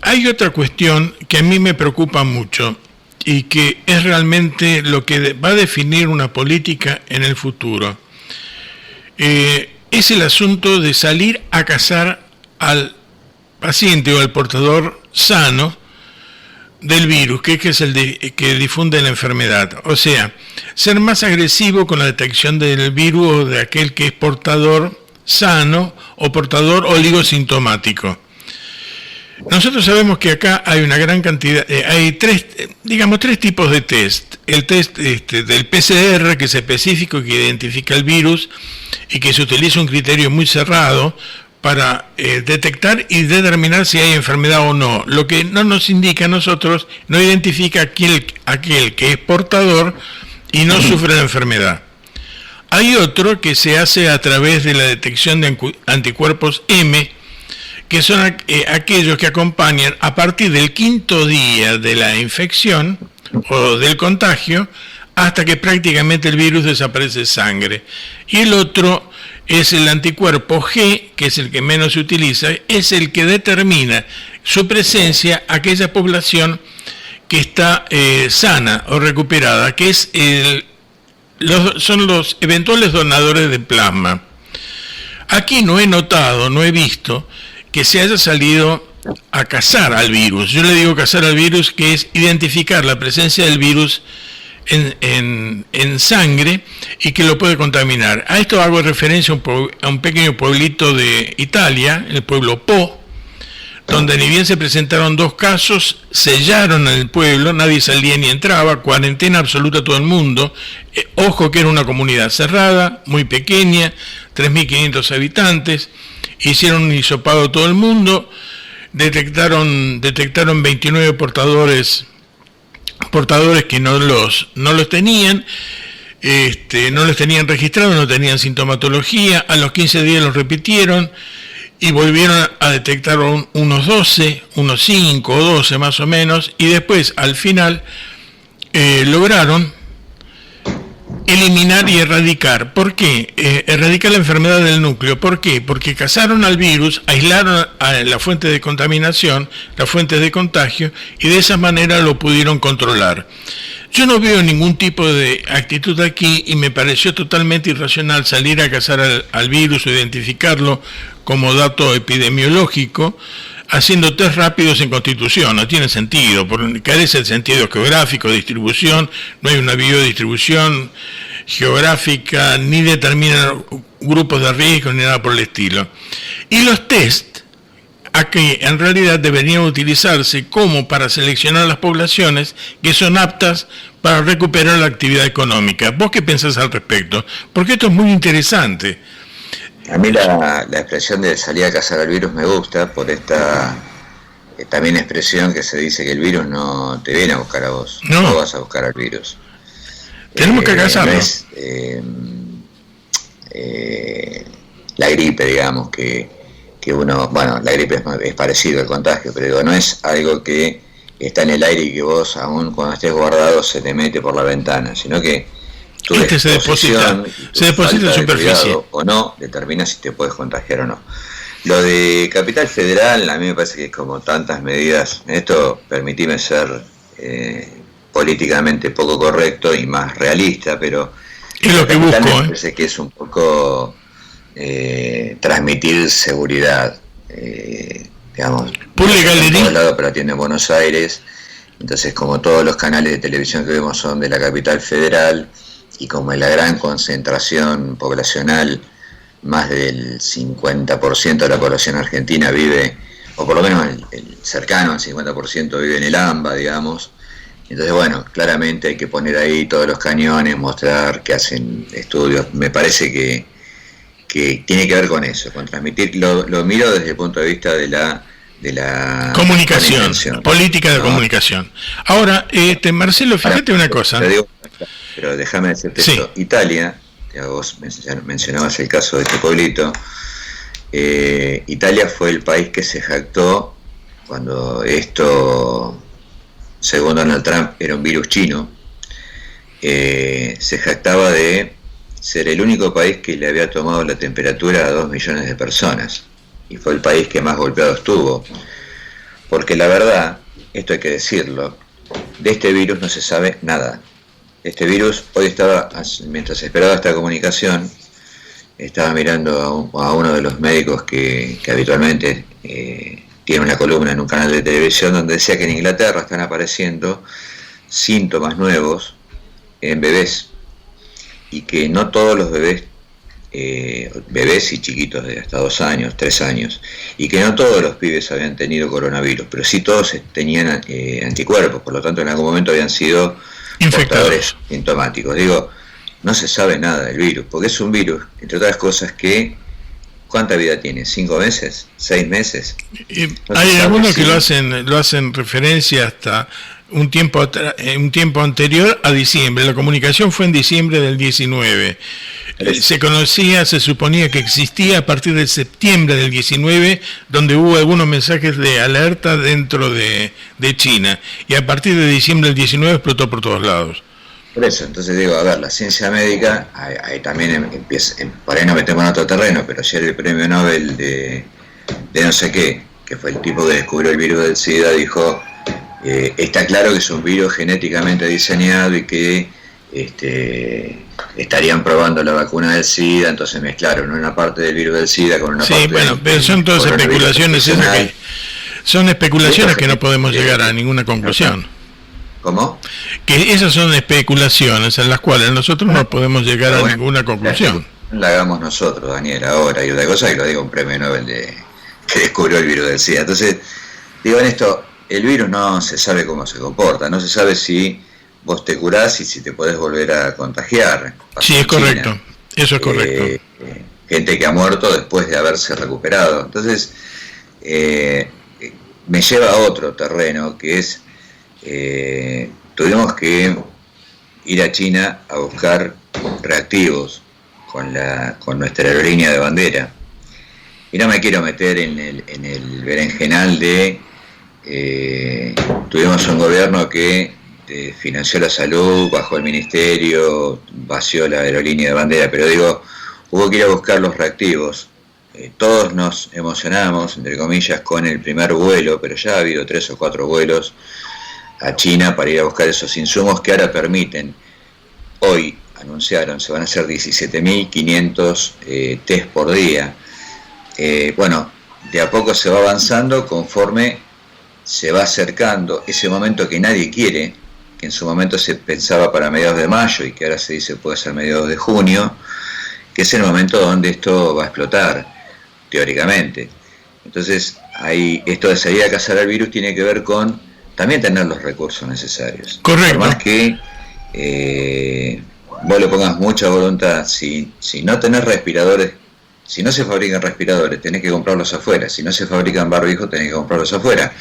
Hay otra cuestión que a mí me preocupa mucho y que es realmente lo que va a definir una política en el futuro. Es el asunto de salir a cazar al paciente o al portador sano del virus, que es el que difunde la enfermedad. O sea, ser más agresivo con la detección del virus o de aquel que es portador sano o portador oligosintomático. Nosotros sabemos que acá hay una gran cantidad, hay tres tipos de test. El test del PCR, que es específico, que identifica el virus y que se utiliza un criterio muy cerrado para detectar y determinar si hay enfermedad o no. Lo que no nos indica a nosotros, no identifica aquel que es portador y no sufre la enfermedad. Hay otro que se hace a través de la detección de anticuerpos M, que son aquellos que acompañan a partir del 5.º día de la infección o del contagio hasta que prácticamente el virus desaparece de sangre. Y el otro es el anticuerpo G, que es el que menos se utiliza, es el que determina su presencia a aquella población que está sana o recuperada, que es son los eventuales donadores de plasma. Aquí no he visto que se haya salido a cazar al virus. Yo le digo cazar al virus, que es identificar la presencia del virus en sangre y que lo puede contaminar. A esto hago referencia a un pequeño pueblito de Italia, el pueblo Po, donde ni bien se presentaron 2 casos, sellaron el pueblo, nadie salía ni entraba, cuarentena absoluta a todo el mundo. Ojo que era una comunidad cerrada, muy pequeña, 3.500 habitantes, hicieron un hisopado a todo el mundo, detectaron 29 portadores que no los tenían, no los tenían registrados, no tenían sintomatología. A los 15 días los repitieron y volvieron a detectar unos 12, unos 5 o 12 más o menos, y después al final lograron eliminar y erradicar. ¿Por qué? Erradicar la enfermedad del núcleo. ¿Por qué? Porque cazaron al virus, aislaron a la fuente de contaminación, la fuente de contagio, y de esa manera lo pudieron controlar. Yo no veo ningún tipo de actitud aquí y me pareció totalmente irracional salir a cazar al virus o identificarlo como dato epidemiológico, haciendo test rápidos en Constitución. No tiene sentido, porque carece el sentido geográfico, distribución, no hay una biodistribución geográfica, ni determina grupos de riesgo, ni nada por el estilo. Y los test, aquí en realidad deberían utilizarse como para seleccionar las poblaciones que son aptas para recuperar la actividad económica. ¿Vos qué pensás al respecto? Porque esto es muy interesante. A mí la expresión de salir a cazar al virus me gusta por esta también expresión que se dice que el virus no te viene a buscar a vos, no vas a buscar al virus. Tenemos que cazarlo. No es la gripe, digamos, que uno, bueno, la gripe es parecido al contagio, pero digo, no es algo que está en el aire y que vos, aún cuando estés guardado, se te mete por la ventana, sino que se deposita en superficie o no, determina si te puedes contagiar o no. Lo de Capital Federal, a mí me parece que es como tantas medidas, esto permitime ser políticamente poco correcto y más realista, pero es lo que busco, me parece que es un poco transmitir seguridad, digamos, por en todos lados, pero atiende en Buenos Aires, entonces como todos los canales de televisión que vemos son de la Capital Federal, y como en la gran concentración poblacional, más del 50% de la población argentina vive, o por lo menos el cercano al 50% vive en el AMBA, digamos. Entonces, bueno, claramente hay que poner ahí todos los cañones, mostrar que hacen estudios. Me parece que tiene que ver con eso, con transmitir. Lo miro desde el punto de vista de la comunicación, política de comunicación. Ahora, Marcelo, fíjate una cosa. Pero déjame decirte esto. Italia, que vos mencionabas el caso de este pueblito, Italia fue el país que se jactó cuando esto, según Donald Trump, era un virus chino, se jactaba de ser el único país que le había tomado la temperatura a 2 millones de personas, y fue el país que más golpeado estuvo. porque la verdad, esto hay que decirlo, de este virus no se sabe nada. Este virus, hoy estaba, mientras esperaba esta comunicación, estaba mirando a uno de los médicos que habitualmente tiene una columna en un canal de televisión donde decía que en Inglaterra están apareciendo síntomas nuevos en bebés y que no todos los bebés, bebés y chiquitos de hasta 2 años, 3 años, y que no todos los pibes habían tenido coronavirus, pero sí todos tenían anticuerpos, por lo tanto en algún momento habían sido portadores sintomáticos. Digo, no se sabe nada del virus, porque es un virus, entre otras cosas, que ¿cuánta vida tiene? ¿5 meses? ¿6 meses? No hay algunos que lo hacen referencia hasta un tiempo anterior a diciembre. La comunicación fue en diciembre del 19. Se suponía que existía a partir de septiembre del 19, donde hubo algunos mensajes de alerta dentro de China, y a partir de diciembre del 19 explotó por todos lados. Por eso, entonces digo, a ver, la ciencia médica, ahí también empieza, por ahí nos metemos en otro terreno, pero ayer el premio Nobel de no sé qué, que fue el tipo que descubrió el virus del SIDA, dijo, está claro que es un virus genéticamente diseñado y que estarían probando la vacuna del SIDA, entonces mezclaron una parte del virus del SIDA con una parte del... Sí, bueno, pero son todas especulaciones, son especulaciones que no podemos llegar a ninguna conclusión. ¿Cómo? Que esas son especulaciones en las cuales nosotros no podemos llegar a ninguna conclusión. La hagamos nosotros, Daniel, ahora, y otra cosa que lo diga un premio Nobel que descubrió el virus del SIDA. Entonces, digo, en esto, el virus no se sabe cómo se comporta, no se sabe si vos te curás y si te podés volver a contagiar. Sí, es correcto, eso es correcto. Gente que ha muerto después de haberse recuperado. Entonces, me lleva a otro terreno, que es, tuvimos que ir a China a buscar reactivos con nuestra aerolínea de bandera. Y no me quiero meter en el berenjenal de... tuvimos un gobierno que financió la salud, bajó el ministerio, vació la aerolínea de bandera, pero digo, hubo que ir a buscar los reactivos. Todos nos emocionamos, entre comillas, con el primer vuelo, pero ya ha habido 3 o 4 vuelos a China para ir a buscar esos insumos que ahora permiten. Hoy anunciaron, se van a hacer 17.500 test por día. Bueno, de a poco se va avanzando conforme se va acercando ese momento que nadie quiere, que en su momento se pensaba para mediados de mayo y que ahora se dice puede ser mediados de junio, que es el momento donde esto va a explotar, teóricamente. Entonces, esto de salir a cazar al virus tiene que ver con también tener los recursos necesarios. Correcto. Por más que vos le pongas mucha voluntad, si no tenés respiradores, si no se fabrican respiradores, tenés que comprarlos afuera. Si no se fabrican barbijos, tenés que comprarlos afuera.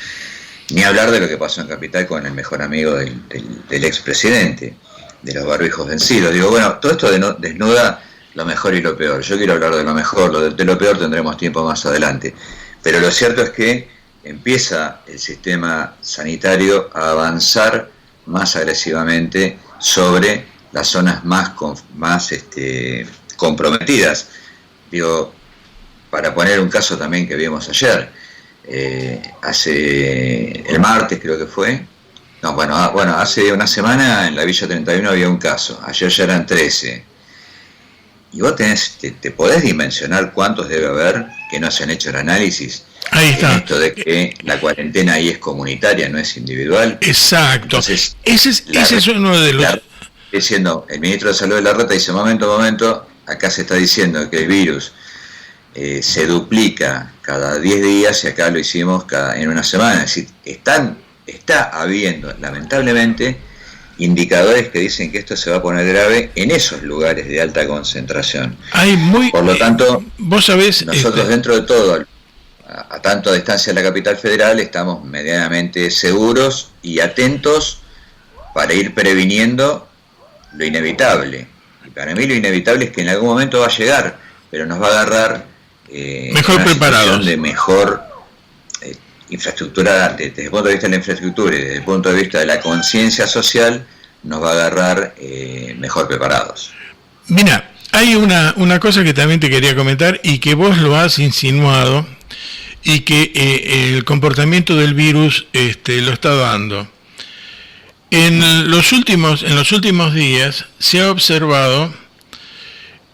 Ni hablar de lo que pasó en Capital con el mejor amigo del expresidente, de los barbijos vencidos. Digo, bueno, todo esto desnuda lo mejor y lo peor. Yo quiero hablar de lo mejor, de lo peor tendremos tiempo más adelante. Pero lo cierto es que empieza el sistema sanitario a avanzar más agresivamente sobre las zonas más comprometidas. Digo, para poner un caso también que vimos ayer, el martes creo que fue, hace una semana en la Villa 31 había un caso, ayer ya eran 13, y vos te podés dimensionar cuántos debe haber que no se han hecho el análisis. Ahí está. En esto de que la cuarentena ahí es comunitaria, no es individual. Exacto. Entonces, ese es uno de los... Diciendo, el ministro de Salud de la Reta dice, momento, acá se está diciendo que el virus se duplica cada 10 días y acá lo hicimos en una semana. Es decir, está habiendo, lamentablemente, indicadores que dicen que esto se va a poner grave en esos lugares de alta concentración. Por lo tanto, vos sabés, nosotros dentro de todo, a tanto distancia de la capital federal, estamos medianamente seguros y atentos para ir previniendo lo inevitable. Y para mí lo inevitable es que en algún momento va a llegar, pero nos va a agarrar mejor preparados, de mejor infraestructura, desde el punto de vista de la infraestructura y desde el punto de vista de la conciencia social, nos va a agarrar mejor preparados. Mira, hay una cosa que también te quería comentar y que vos lo has insinuado, y que el comportamiento del virus lo está dando. En los últimos días se ha observado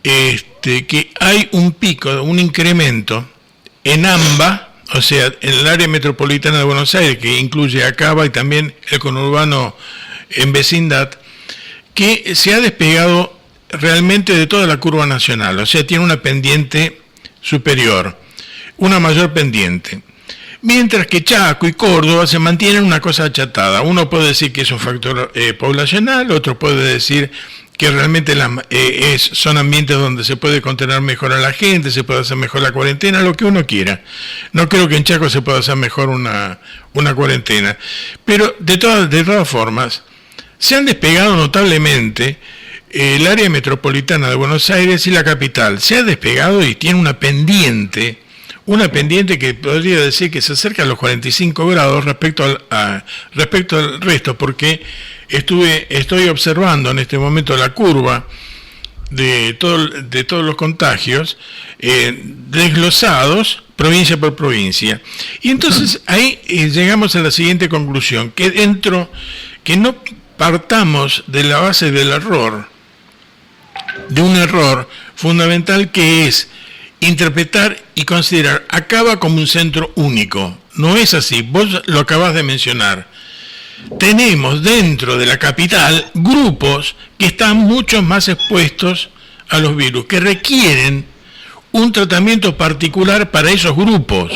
que hay un pico, un incremento en AMBA, o sea, en el área metropolitana de Buenos Aires, que incluye a Cava y también el conurbano en vecindad, que se ha despegado realmente de toda la curva nacional, o sea, tiene una pendiente superior, una mayor pendiente. Mientras que Chaco y Córdoba se mantienen una cosa achatada. Uno puede decir que es un factor poblacional, otro puede decir que realmente son ambientes donde se puede contener mejor a la gente, se puede hacer mejor la cuarentena, lo que uno quiera. No creo que en Chaco se pueda hacer mejor una cuarentena. Pero de todas formas, se han despegado notablemente el área metropolitana de Buenos Aires y la capital. Se ha despegado y tiene una pendiente que podría decir que se acerca a los 45 grados respecto al resto, porque estoy observando en este momento la curva de todos los contagios desglosados provincia por provincia. Y entonces ahí llegamos a la siguiente conclusión, que no partamos de la base del error, de un error fundamental que es interpretar y considerar a Cava como un centro único. No es así, vos lo acabás de mencionar. Tenemos dentro de la capital grupos que están mucho más expuestos a los virus, que requieren un tratamiento particular para esos grupos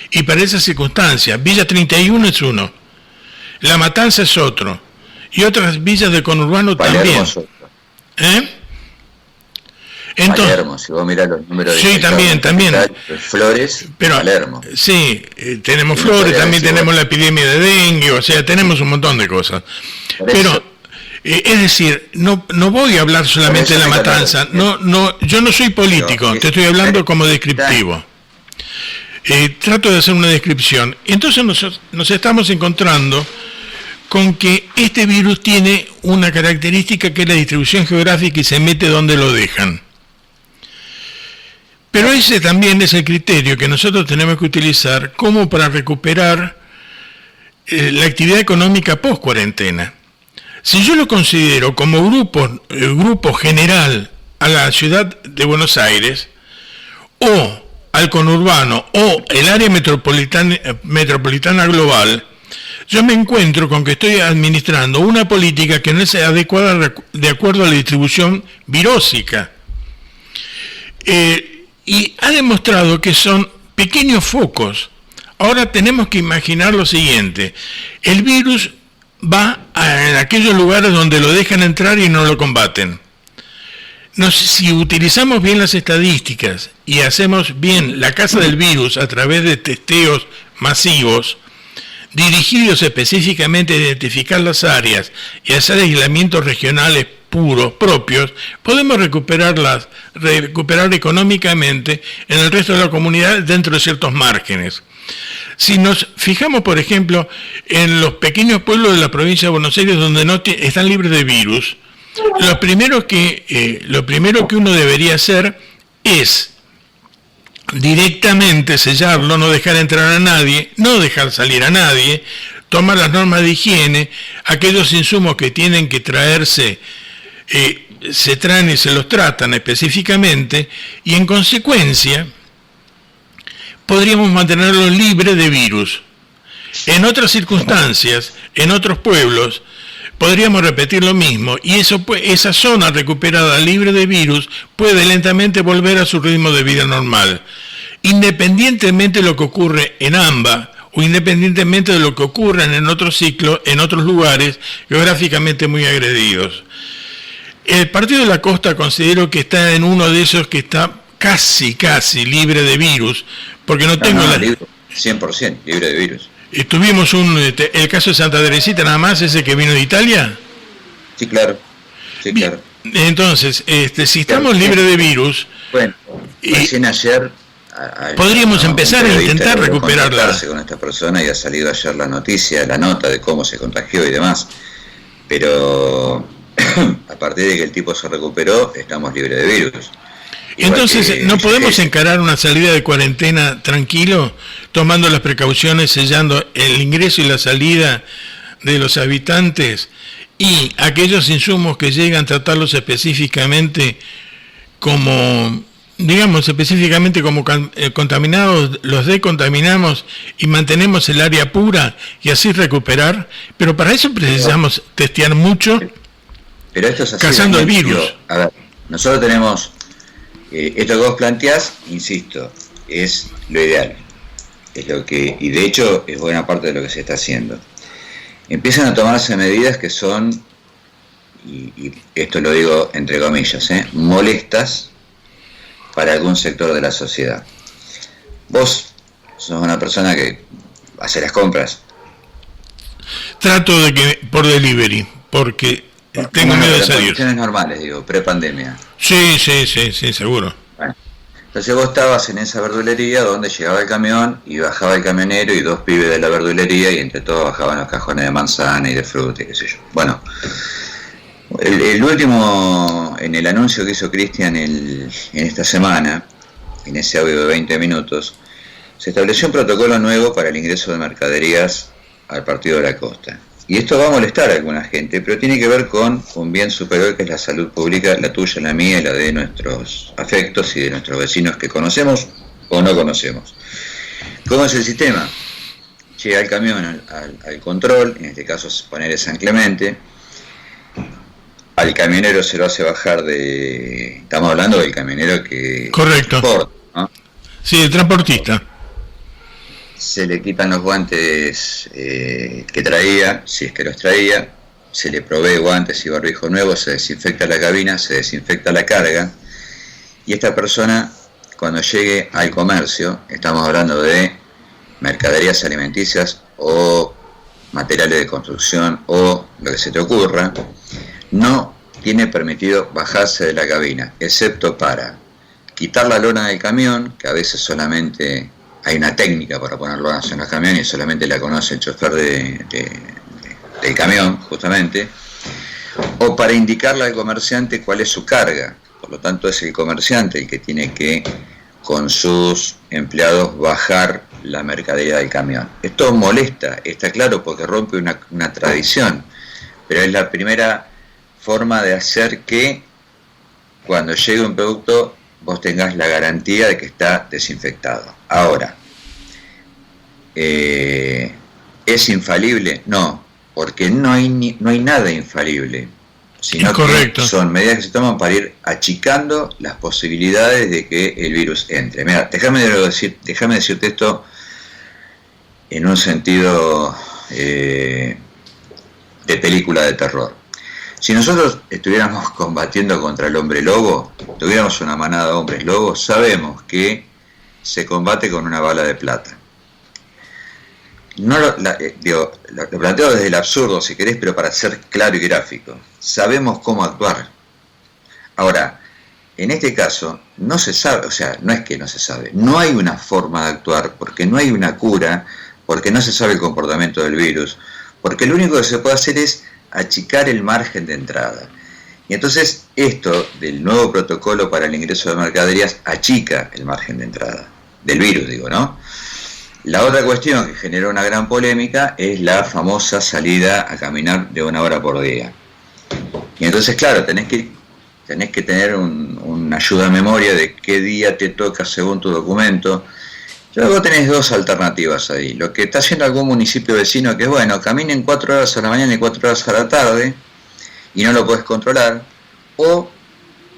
y para esas circunstancias. Villa 31 es uno, La Matanza es otro, y otras villas del conurbano también. Entonces, Palermo, si vos mirás los números de sí, también. Flores, pero, Palermo. Sí, tenemos Flores, también tenemos la epidemia de dengue, o sea, tenemos un montón de cosas. Pero, es decir, no voy a hablar solamente de La Matanza, yo no soy político, te estoy hablando como descriptivo. Trato de hacer una descripción. Entonces nos estamos encontrando con que este virus tiene una característica que es la distribución geográfica y se mete donde lo dejan. Pero ese también es el criterio que nosotros tenemos que utilizar como para recuperar la actividad económica post-cuarentena. Si yo lo considero como grupo general a la ciudad de Buenos Aires, o al conurbano, o el área metropolitana global, yo me encuentro con que estoy administrando una política que no es adecuada de acuerdo a la distribución virósica. Y ha demostrado que son pequeños focos. Ahora tenemos que imaginar lo siguiente. El virus va en aquellos lugares donde lo dejan entrar y no lo combaten. Si utilizamos bien las estadísticas y hacemos bien la caza del virus a través de testeos masivos, dirigidos específicamente a identificar las áreas y hacer aislamientos regionales puros, propios, podemos recuperar económicamente en el resto de la comunidad dentro de ciertos márgenes. Si nos fijamos, por ejemplo, en los pequeños pueblos de la provincia de Buenos Aires donde están libres de virus, lo primero que uno debería hacer es directamente sellarlo, no dejar entrar a nadie, no dejar salir a nadie, tomar las normas de higiene, aquellos insumos que tienen que traerse, se traen y se los tratan específicamente, y en consecuencia podríamos mantenerlos libres de virus. En otras circunstancias, en otros pueblos, podríamos repetir lo mismo, y esa zona recuperada libre de virus puede lentamente volver a su ritmo de vida normal, independientemente de lo que ocurre en AMBA o independientemente de lo que ocurra en otros ciclos, en otros lugares geográficamente muy agredidos. El Partido de la Costa considero que está en uno de esos que está casi libre de virus, porque no tengo la... 100% libre de virus. Tuvimos el caso de Santa Teresita nada más, ese que vino de Italia. Sí, claro. Claro. Entonces, si estamos libres de virus, bueno, recién ayer podríamos empezar a intentar recuperarla. Con esta persona y ha salido ayer la nota de cómo se contagió y demás. Pero a partir de que el tipo se recuperó, estamos libres de virus. Entonces, ¿no podemos encarar una salida de cuarentena tranquilo, tomando las precauciones, sellando el ingreso y la salida de los habitantes y aquellos insumos que llegan, tratarlos específicamente como, digamos, contaminados, los decontaminamos y mantenemos el área pura y así recuperar? Pero para eso precisamos testear mucho, pero esto es así, cazando el virus. A ver, nosotros tenemos esto que vos planteás, insisto, es lo ideal, es lo que, y de hecho es buena parte de lo que se está haciendo. Empiezan a tomarse medidas que son, y esto lo digo entre comillas, molestas para algún sector de la sociedad. Vos sos una persona que hace las compras. Trato de que por delivery, porque tengo miedo de salir. En condiciones normales, digo, pre-pandemia. Sí, seguro. Bueno, entonces vos estabas en esa verdulería donde llegaba el camión y bajaba el camionero y dos pibes de la verdulería y entre todos bajaban los cajones de manzana y de fruta y qué sé yo. Bueno, el último, en el anuncio que hizo Cristian en esta semana, en ese audio de 20 minutos, se estableció un protocolo nuevo para el ingreso de mercaderías al Partido de la Costa. Y esto va a molestar a alguna gente, pero tiene que ver con un bien superior que es la salud pública, la tuya, la mía y la de nuestros afectos y de nuestros vecinos que conocemos o no conocemos. ¿Cómo es el sistema? Llega el camión al control, en este caso poner es San Clemente, al camionero se lo hace bajar de... Estamos hablando del camionero que... Correcto. Transporta, ¿no? Sí, el transportista. Se le quitan los guantes que traía, si es que los traía, se le provee guantes y barbijo nuevos, se desinfecta la cabina, se desinfecta la carga, y esta persona, cuando llegue al comercio, estamos hablando de mercaderías alimenticias o materiales de construcción o lo que se te ocurra, no tiene permitido bajarse de la cabina, excepto para quitar la lona del camión, que a veces solamente... Hay una técnica para poner lonas en los camiones y solamente la conoce el chofer del camión, justamente, o para indicarle al comerciante cuál es su carga. Por lo tanto, es el comerciante el que tiene que, con sus empleados, bajar la mercadería del camión. Esto molesta, está claro, porque rompe una tradición, pero es la primera forma de hacer que cuando llegue un producto vos tengas la garantía de que está desinfectado. Ahora, ¿es infalible? No, porque no hay nada infalible, sino que son medidas que se toman para ir achicando las posibilidades de que el virus entre. Mira, déjame decirte esto en un sentido de película de terror. Si nosotros estuviéramos combatiendo contra el hombre lobo, tuviéramos una manada de hombres lobos, sabemos que se combate con una bala de plata. No lo planteo desde el absurdo, si querés, pero para ser claro y gráfico. Sabemos cómo actuar. Ahora, en este caso, no se sabe, o sea, no es que no se sabe, no hay una forma de actuar, porque no hay una cura, porque no se sabe el comportamiento del virus, porque lo único que se puede hacer es achicar el margen de entrada. Y entonces esto del nuevo protocolo para el ingreso de mercaderías achica el margen de entrada, del virus digo, ¿no? La otra cuestión que generó una gran polémica es la famosa salida a caminar de 1 hora por día. Y entonces, claro, tenés que tener una ayuda a memoria de qué día te toca según tu documento. Luego tenés dos alternativas ahí. Lo que está haciendo algún municipio vecino, que es bueno, caminen 4 horas a la mañana y 4 horas a la tarde, y no lo podés controlar, o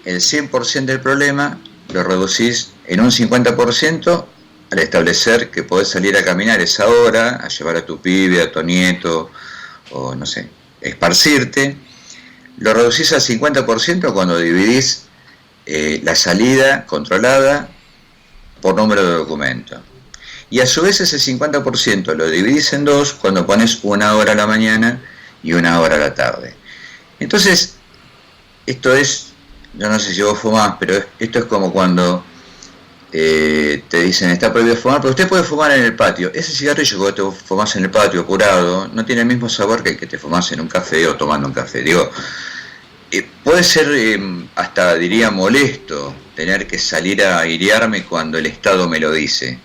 el 100% del problema lo reducís en un 50% al establecer que podés salir a caminar esa hora, a llevar a tu pibe, a tu nieto, o no sé, esparcirte. Lo reducís al 50% cuando dividís la salida controlada por número de documento. Y a su vez ese 50% lo dividís en dos cuando pones 1 hora a la mañana y 1 hora a la tarde. Entonces, esto es, yo no sé si vos fumás, pero esto es como cuando te dicen está prohibido fumar, pero usted puede fumar en el patio. Ese cigarrillo que vos te fumás en el patio apurado no tiene el mismo sabor que el que te fumás en un café o tomando un café. Digo, puede ser hasta diría molesto tener que salir a airearme cuando el Estado me lo dice.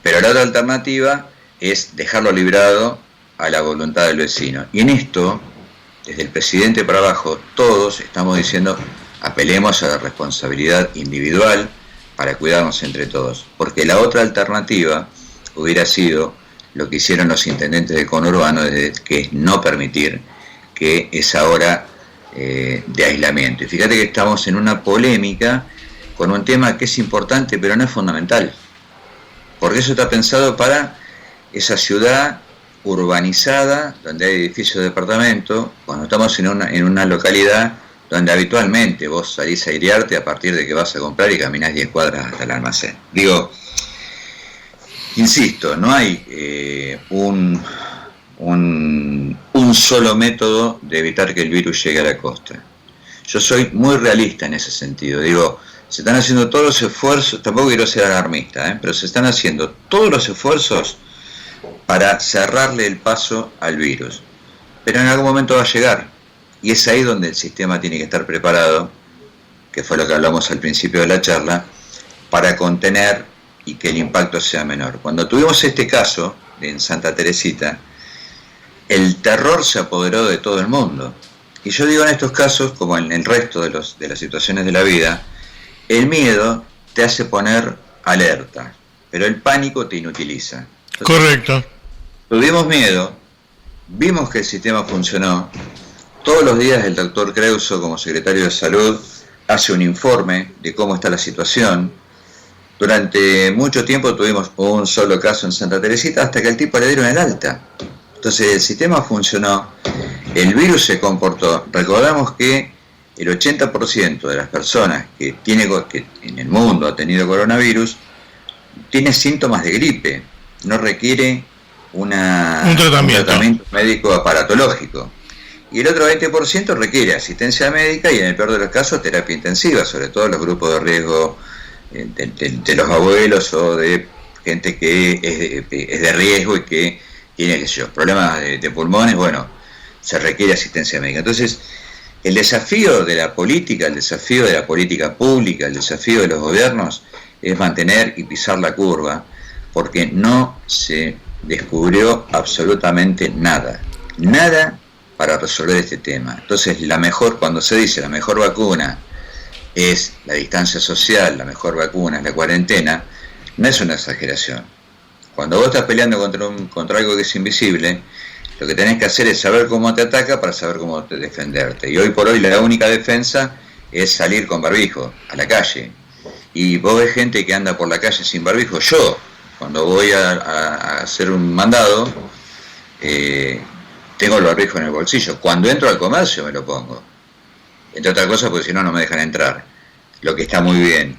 Pero la otra alternativa es dejarlo librado a la voluntad del vecino. Y en esto, desde el presidente para abajo, todos estamos diciendo, apelemos a la responsabilidad individual para cuidarnos entre todos. Porque la otra alternativa hubiera sido lo que hicieron los intendentes de conurbano, que es no permitir que esa hora de aislamiento. Y fíjate que estamos en una polémica con un tema que es importante, pero no es fundamental. Porque eso está pensado para esa ciudad urbanizada, donde hay edificios de departamento, cuando estamos en una localidad donde habitualmente vos salís a airearte a partir de que vas a comprar y caminás 10 cuadras hasta el almacén. Digo, insisto, no hay un solo método de evitar que el virus llegue a la costa. Yo soy muy realista en ese sentido. Digo, se están haciendo todos los esfuerzos, tampoco quiero ser alarmista, pero se están haciendo todos los esfuerzos para cerrarle el paso al virus. Pero en algún momento va a llegar, y es ahí donde el sistema tiene que estar preparado, que fue lo que hablamos al principio de la charla, para contener y que el impacto sea menor. Cuando tuvimos este caso en Santa Teresita, el terror se apoderó de todo el mundo. Y yo digo, en estos casos, como en el resto de las situaciones de la vida, el miedo te hace poner alerta, pero el pánico te inutiliza. Entonces, correcto. Tuvimos miedo, vimos que el sistema funcionó. Todos los días el doctor Creuso, como secretario de Salud, hace un informe de cómo está la situación. Durante mucho tiempo tuvimos un solo caso en Santa Teresita hasta que al tipo le dieron el alta. Entonces el sistema funcionó, el virus se comportó. Recordamos que el 80% de las personas que en el mundo ha tenido coronavirus tiene síntomas de gripe, no requiere un tratamiento médico aparatológico. Y el otro 20% requiere asistencia médica y en el peor de los casos terapia intensiva, sobre todo en los grupos de riesgo de los abuelos o de gente que es de riesgo y que tiene problemas de pulmones. Bueno, se requiere asistencia médica. Entonces, el desafío de la política, el desafío de la política pública, el desafío de los gobiernos es mantener y pisar la curva, porque no se descubrió absolutamente nada para resolver este tema. Entonces, cuando se dice la mejor vacuna es la distancia social, la mejor vacuna es la cuarentena, no es una exageración. Cuando vos estás peleando contra algo que es invisible, lo que tenés que hacer es saber cómo te ataca para saber cómo defenderte. Y hoy por hoy la única defensa es salir con barbijo a la calle. Y vos ves gente que anda por la calle sin barbijo. Yo, cuando voy a hacer un mandado, tengo el barbijo en el bolsillo. Cuando entro al comercio me lo pongo. Entre otras cosas porque si no, no me dejan entrar. Lo que está muy bien.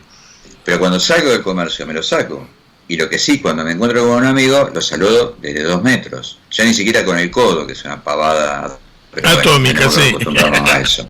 Pero cuando salgo del comercio me lo saco. Y lo que sí, cuando me encuentro con un amigo, lo saludo desde 2 metros. Ya ni siquiera con el codo, que es una pavada atómica, bueno, sí. acostumbrarnos a eso.